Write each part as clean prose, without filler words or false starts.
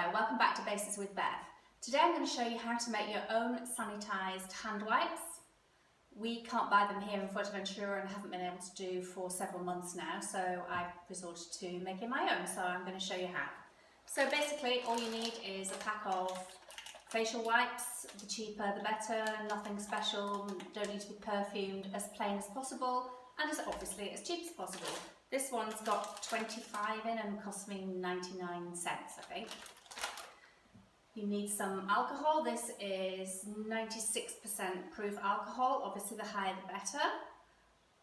Hello, welcome back to Basics with Beth. Today I'm going to show you how to make your own sanitised hand wipes. We can't buy them here in Fuerteventura and haven't been able to do for several months now, so I've resorted to making my own, so I'm going to show you how. So basically all you need is a pack of facial wipes, the cheaper the better, nothing special, don't need to be perfumed, as plain as possible and as obviously as cheap as possible. This one's got 25 in and cost me 99 cents, I think. You need some alcohol. This is 96% proof alcohol. Obviously the higher the better.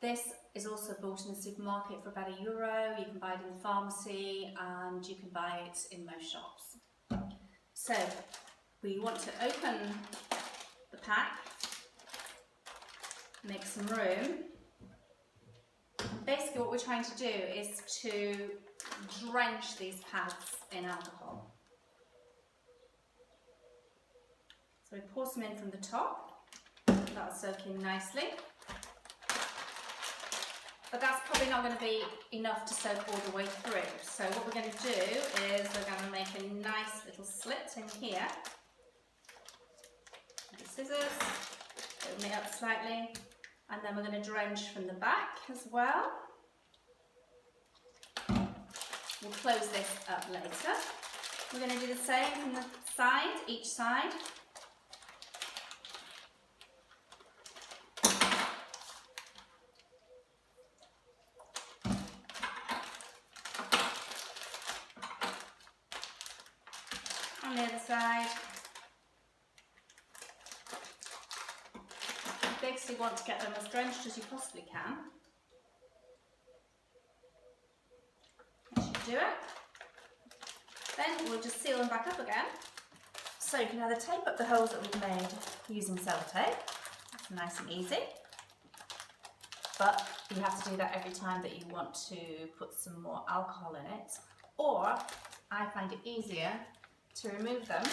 This is also bought in the supermarket for about €1. You can buy it in the pharmacy and you can buy it in most shops. So we want to open the pack, make some room. Basically what we're trying to do is to drench these pads in alcohol. So we pour some in from the top, that'll soak in nicely. But that's probably not going to be enough to soak all the way through. So what we're going to do is we're going to make a nice little slit in here. With the scissors, open it up slightly. And then we're going to drench from the back as well. We'll close this up later. We're going to do the same from the side, each side. On the other side. You basically want to get them as drenched as you possibly can. That should do it. Then we'll just seal them back up again. So you can either tape up the holes that we've made using sellotape. It's nice and easy. But you have to do that every time that you want to put some more alcohol in it. Or I find it easier to remove them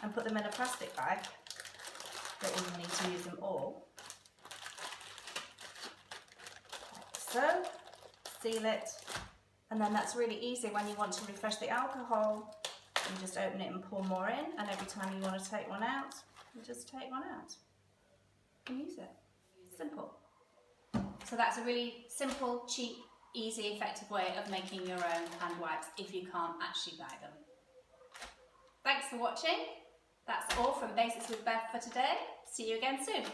and put them in a plastic bag. That we need to use them all. Like so, seal it, and then that's really easy when you want to refresh the alcohol. You just open it and pour more in, and every time you want to take one out, you just take one out and use it. Simple. So that's a really simple, cheap, easy, effective way of making your own hand wipes if you can't actually buy them. Thanks for watching. That's all from Basics with Beth for today. See you again soon.